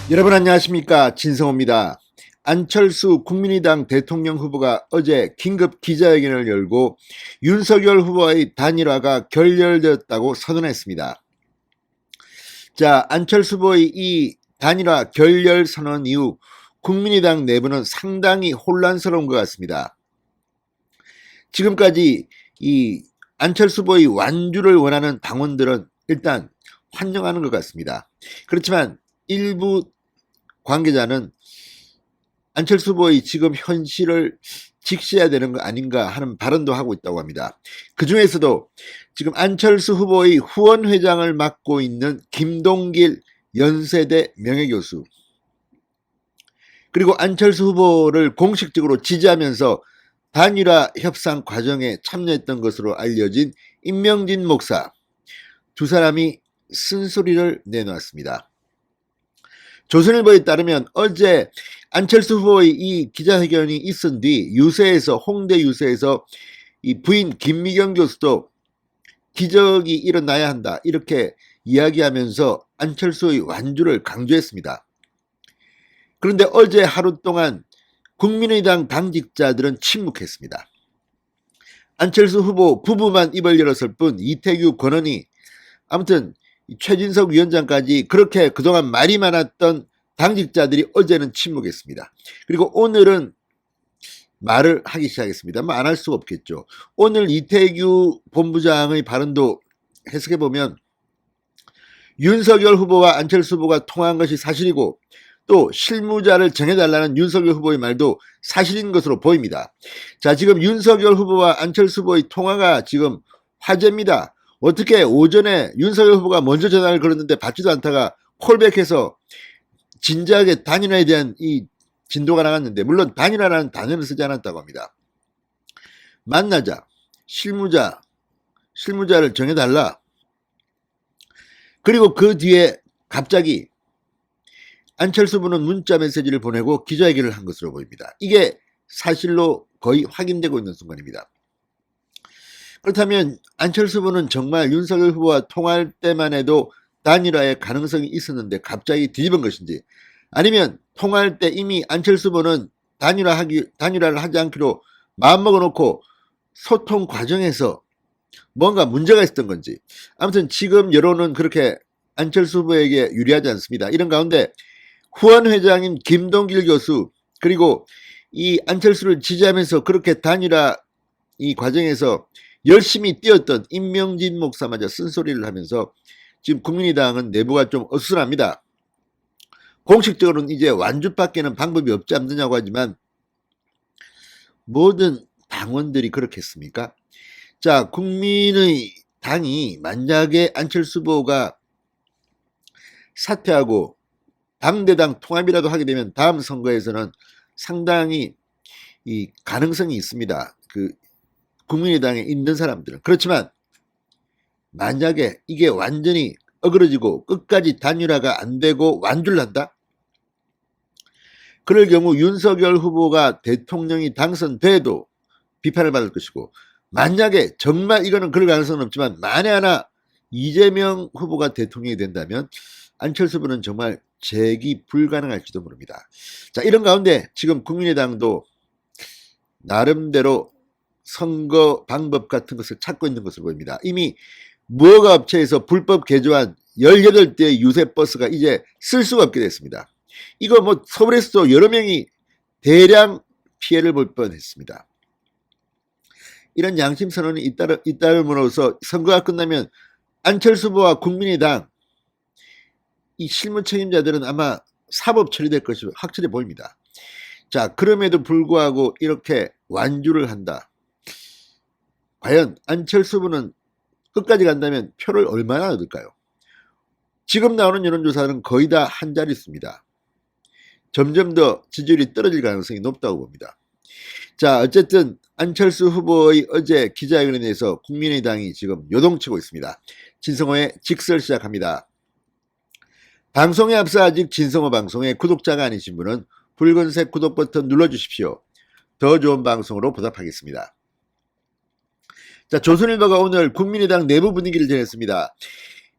여러분 안녕하십니까, 진성호입니다. 안철수 국민의당 대통령 후보가 어제 긴급 기자회견을 열고 윤석열 후보의 단일화가 결렬되었다고 선언했습니다. 자, 안철수 후보의 이 단일화 결렬 선언 이후 국민의당 내부는 상당히 혼란스러운 것 같습니다. 지금까지 이 안철수 후보의 완주를 원하는 당원들은 일단 환영하는 것 같습니다. 그렇지만 일부 관계자는 안철수 후보의 지금 현실을 직시해야 되는 거 아닌가 하는 발언도 하고 있다고 합니다. 그 중에서도 지금 안철수 후보의 후원회장을 맡고 있는 김동길 연세대 명예교수, 그리고 안철수 후보를 공식적으로 지지하면서 단일화 협상 과정에 참여했던 것으로 알려진 임명진 목사, 두 사람이 쓴소리를 내놓았습니다. 조선일보에 따르면 어제 안철수 후보의 이 기자회견이 있은 뒤 홍대 유세에서 이 부인 김미경 교수도 기적이 일어나야 한다 이렇게 이야기하면서 안철수의 완주를 강조했습니다. 그런데 어제 하루 동안 국민의당 당직자들은 침묵했습니다. 안철수 후보 부부만 입을 열었을 뿐 이태규, 권은희, 아무튼 최진석 위원장까지 그렇게 그동안 말이 많았던 당직자들이 어제는 침묵했습니다. 그리고 오늘은 말을 하기 시작했습니다. 안 할 수가 없겠죠. 오늘 이태규 본부장의 발언도 해석해보면 윤석열 후보와 안철수 후보가 통화한 것이 사실이고 또 실무자를 정해달라는 윤석열 후보의 말도 사실인 것으로 보입니다. 자, 지금 윤석열 후보와 안철수 후보의 통화가 지금 화제입니다. 어떻게 오전에 윤석열 후보가 먼저 전화를 걸었는데 받지도 않다가 콜백해서 진지하게 단일화에 대한 이 진도가 나갔는데, 물론 단일화라는 단어를 쓰지 않았다고 합니다. 만나자, 실무자를 정해달라. 그리고 그 뒤에 갑자기 안철수 후보는 문자 메시지를 보내고 기자회견을 한 것으로 보입니다. 이게 사실로 거의 확인되고 있는 순간입니다. 그렇다면 안철수 후보는 정말 윤석열 후보와 통화할 때만 해도 단일화의 가능성이 있었는데 갑자기 뒤집은 것인지, 아니면 통화할 때 이미 안철수 후보는 단일화를 하지 않기로 마음먹어 놓고 소통 과정에서 뭔가 문제가 있었던 건지, 아무튼 지금 여론은 그렇게 안철수 후보에게 유리하지 않습니다. 이런 가운데 후원회장인 김동길 교수, 그리고 이 안철수를 지지하면서 그렇게 단일화 이 과정에서 열심히 뛰었던 임명진 목사마저 쓴소리를 하면서 지금 국민의당은 내부가 좀 어수선합니다. 공식적으로는 이제 완주밖에는 방법이 없지 않느냐고 하지만 모든 당원들이 그렇겠습니까? 자, 국민의 당이 만약에 안철수 후보가 사퇴하고 당대당 통합이라도 하게 되면 다음 선거에서는 상당히 이 가능성이 있습니다. 그 국민의당에 있는 사람들은. 그렇지만 만약에 이게 완전히 어그러지고 끝까지 단일화가 안 되고 완주를 한다? 그럴 경우 윤석열 후보가 대통령이 당선돼도 비판을 받을 것이고, 만약에 정말 이거는 그럴 가능성은 없지만 만에 하나 이재명 후보가 대통령이 된다면 안철수 후보는 정말 재기 불가능할지도 모릅니다. 자, 이런 가운데 지금 국민의당도 나름대로 선거 방법 같은 것을 찾고 있는 것으로 보입니다. 이미 무허가 업체에서 불법 개조한 18대의 유세버스가 이제 쓸 수가 없게 됐습니다. 이거 뭐 서울에서도 여러 명이 대량 피해를 볼 뻔했습니다. 이런 양심 선언이 잇따름으로써 선거가 끝나면 안철수 후보와 국민의당 이 실무 책임자들은 아마 사법 처리될 것이 확실해 보입니다. 자, 그럼에도 불구하고 이렇게 완주를 한다. 과연 안철수 후보는 끝까지 간다면 표를 얼마나 얻을까요? 지금 나오는 여론조사는 거의 다 한 자릿수입니다. 점점 더 지지율이 떨어질 가능성이 높다고 봅니다. 자, 어쨌든 안철수 후보의 어제 기자회견에 대해서 국민의당이 지금 요동치고 있습니다. 진성호의 직설 시작합니다. 방송에 앞서 아직 진성호 방송의 구독자가 아니신 분은 붉은색 구독 버튼 눌러주십시오. 더 좋은 방송으로 보답하겠습니다. 자, 조선일보가 오늘 국민의당 내부 분위기를 전했습니다.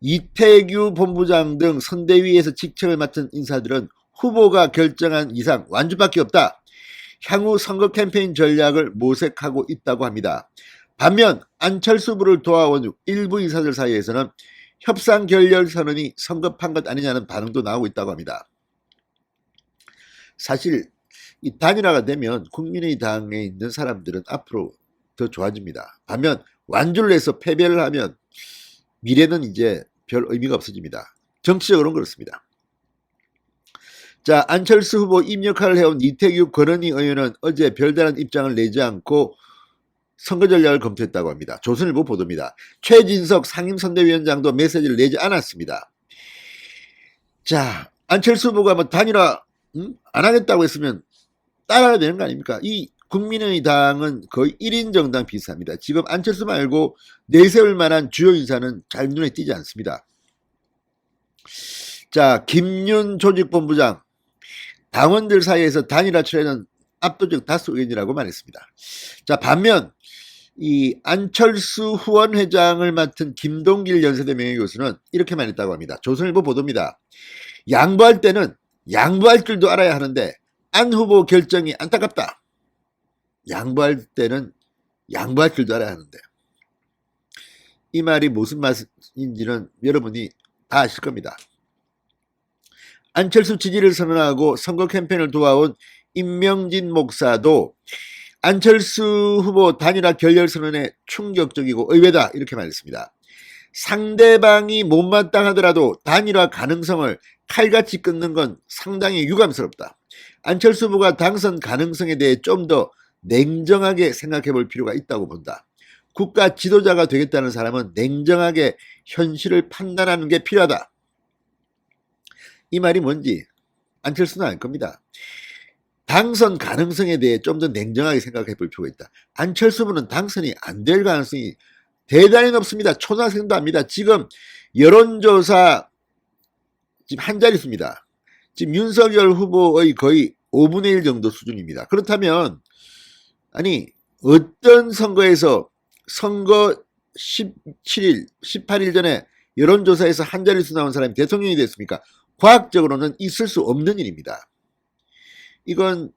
이태규 본부장 등 선대위에서 직책을 맡은 인사들은 후보가 결정한 이상 완주밖에 없다. 향후 선거 캠페인 전략을 모색하고 있다고 합니다. 반면 안철수 후보를 도와온 일부 인사들 사이에서는 협상 결렬 선언이 성급한 것 아니냐는 반응도 나오고 있다고 합니다. 사실 이 단일화가 되면 국민의당에 있는 사람들은 앞으로 더 좋아집니다. 반면 완주를 해서 패배를 하면 미래는 이제 별 의미가 없어집니다. 정치적으로는 그렇습니다. 자, 안철수 후보 임역할을 해온 이태규 권은희 의원은 어제 별다른 입장을 내지 않고 선거 전략을 검토했다고 합니다. 조선일보 보도입니다. 최진석 상임선대위원장도 메시지를 내지 않았습니다. 자, 안철수 후보가 뭐 단일화 안 하겠다고 했으면 따라야 되는 거 아닙니까? 이 국민의당은 거의 1인 정당 비슷합니다. 지금 안철수 말고 내세울 만한 주요 인사는 잘 눈에 띄지 않습니다. 자, 김윤 조직본부장, 당원들 사이에서 단일화 철회는 압도적 다수 의견이라고 말했습니다. 자, 반면 이 안철수 후원회장을 맡은 김동길 연세대 명예교수는 이렇게 말했다고 합니다. 조선일보 보도입니다. 양보할 때는 양보할 줄도 알아야 하는데 안 후보 결정이 안타깝다. 양보할 때는 양보할 줄도 알아야 하는데, 이 말이 무슨 말인지는 여러분이 다 아실 겁니다. 안철수 지지를 선언하고 선거 캠페인을 도와온 임명진 목사도 안철수 후보 단일화 결렬 선언에 충격적이고 의외다 이렇게 말했습니다. 상대방이 못마땅하더라도 단일화 가능성을 칼같이 끊는 건 상당히 유감스럽다. 안철수 후보가 당선 가능성에 대해 좀 더 냉정하게 생각해 볼 필요가 있다고 본다. 국가 지도자가 되겠다는 사람은 냉정하게 현실을 판단하는 게 필요하다. 이 말이 뭔지 안철수는 알 겁니다. 당선 가능성에 대해 좀 더 냉정하게 생각해 볼 필요가 있다. 안철수 후보는 당선이 안 될 가능성이 대단히 높습니다. 초등학생도 압니다. 지금 여론조사 지금 한 자릿수입니다. 지금 윤석열 후보의 거의 5분의 1 정도 수준입니다. 그렇다면 아니 어떤 선거에서 선거 17일, 18일 전에 여론조사에서 한 자릿수 나온 사람이 대통령이 됐습니까? 과학적으로는 있을 수 없는 일입니다. 이건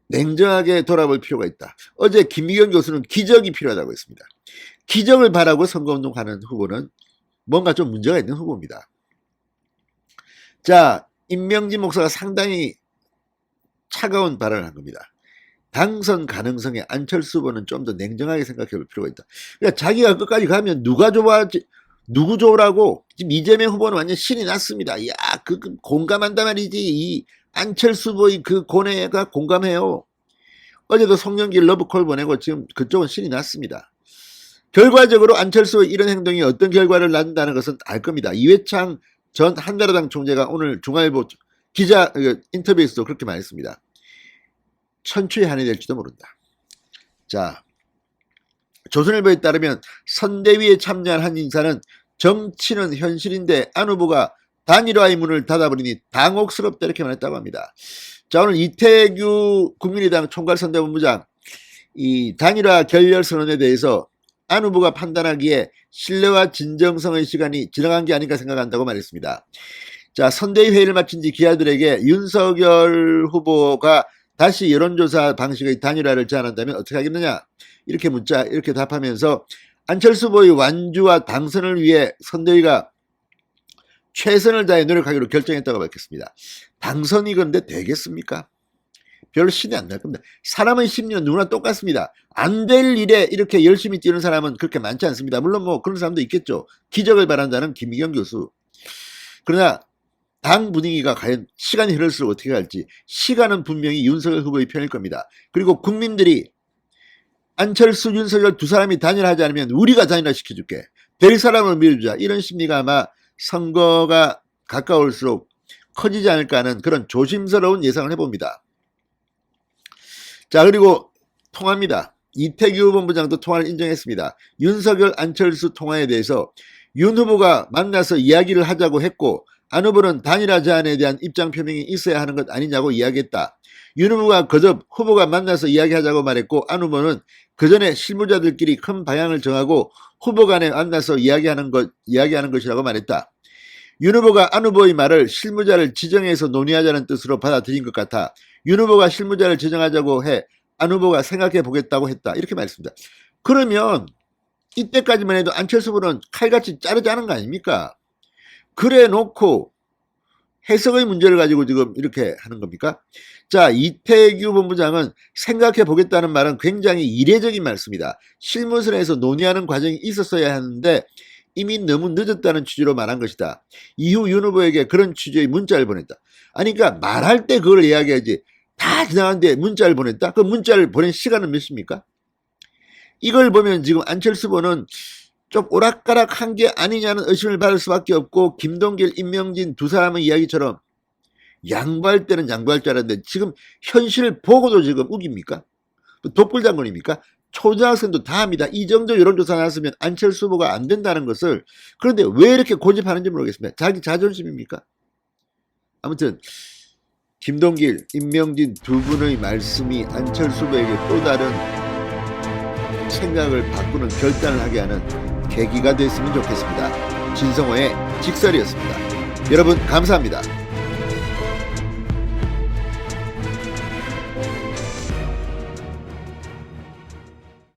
냉정하게 돌아볼 필요가 있다. 어제 김미경 교수는 기적이 필요하다고 했습니다. 기적을 바라고 선거운동하는 후보는 뭔가 좀 문제가 있는 후보입니다. 자, 임명진 목사가 상당히 차가운 발언을 한 겁니다. 당선 가능성에 안철수 후보는 좀 더 냉정하게 생각해 볼 필요가 있다. 그러니까 자기가 끝까지 가면 누가 좋아할지, 누구 좋으라고. 지금 이재명 후보는 완전 신이 났습니다. 야, 그 공감한단 말이지. 이 안철수 후보의 그 고뇌가 공감해요. 어제도 송영길 러브콜 보내고 지금 그쪽은 신이 났습니다. 결과적으로 안철수의 이런 행동이 어떤 결과를 낳는다는 것은 알 겁니다. 이회창 전 한나라당 총재가 오늘 중앙일보 기자 인터뷰에서도 그렇게 말했습니다. 천추의 한이 될지도 모른다. 자, 조선일보에 따르면 선대위에 참여한 한 인사는 정치는 현실인데 안 후보가 단일화의 문을 닫아버리니 당혹스럽다 이렇게 말했다고 합니다. 자, 오늘 이태규 국민의당 총괄선대본부장 이 단일화 결렬 선언에 대해서 안 후보가 판단하기에 신뢰와 진정성의 시간이 지나간 게 아닌가 생각한다고 말했습니다. 자, 선대위 회의를 마친 뒤 기자들에게 윤석열 후보가 다시 여론조사 방식의 단일화를 제안한다면 어떻게 하겠느냐 이렇게 묻자 이렇게 답하면서 안철수 후보의 완주와 당선을 위해 선대위가 최선을 다해 노력하기로 결정했다고 밝혔습니다. 당선이 그런데 되겠습니까? 별로 신이 안 날 겁니다. 사람의 심리는 누구나 똑같습니다. 안 될 일에 이렇게 열심히 뛰는 사람은 그렇게 많지 않습니다. 물론 뭐 그런 사람도 있겠죠. 기적을 바란다는 김미경 교수. 그러나 당 분위기가 과연 시간이 흐를수록 어떻게 갈지 시간은 분명히 윤석열 후보의 편일 겁니다. 그리고 국민들이 안철수, 윤석열 두 사람이 단일하지 않으면 우리가 단일화 시켜줄게. 될 사람을 밀어주자. 이런 심리가 아마 선거가 가까울수록 커지지 않을까 하는 그런 조심스러운 예상을 해봅니다. 자, 그리고 통화입니다. 이태규 본부장도 통화를 인정했습니다. 윤석열, 안철수 통화에 대해서 윤 후보가 만나서 이야기를 하자고 했고 안 후보는 단일화 제안에 대한 입장 표명이 있어야 하는 것 아니냐고 이야기했다. 윤 후보가 거듭 후보가 만나서 이야기하자고 말했고 안 후보는 그 전에 실무자들끼리 큰 방향을 정하고 후보 간에 만나서 이야기하는 것이라고 말했다. 윤 후보가 안 후보의 말을 실무자를 지정해서 논의하자는 뜻으로 받아들인 것 같아 윤 후보가 실무자를 지정하자고 해 안 후보가 생각해 보겠다고 했다. 이렇게 말했습니다. 그러면 이때까지만 해도 안철수 후보는 칼같이 자르지 않은 거 아닙니까? 그래 놓고 해석의 문제를 가지고 지금 이렇게 하는 겁니까? 자, 이태규 본부장은 생각해 보겠다는 말은 굉장히 이례적인 말씀이다. 실무선에서 논의하는 과정이 있었어야 하는데 이미 너무 늦었다는 취지로 말한 것이다. 이후 윤 후보에게 그런 취지의 문자를 보냈다. 아니 그러니까 말할 때 그걸 이야기하지. 다 지나갔는데 문자를 보냈다? 그 문자를 보낸 시간은 몇 시입니까? 이걸 보면 지금 안철수 후보는 좀 오락가락한 게 아니냐는 의심을 받을 수밖에 없고 김동길, 임명진 두 사람의 이야기처럼 양보할 때는 양보할 줄 알았는데 지금 현실을 보고도 지금 우깁니까? 독불장군입니까? 초등학생도 다 합니다. 이 정도 여론조사 나왔으면 안철수 후보가 안 된다는 것을. 그런데 왜 이렇게 고집하는지 모르겠습니다. 자기 자존심입니까? 아무튼 김동길, 임명진 두 분의 말씀이 안철수 후보에게 또 다른 생각을 바꾸는 결단을 하게 하는 계기가 됐으면 좋겠습니다. 진성호의 직설이었습니다. 여러분 감사합니다.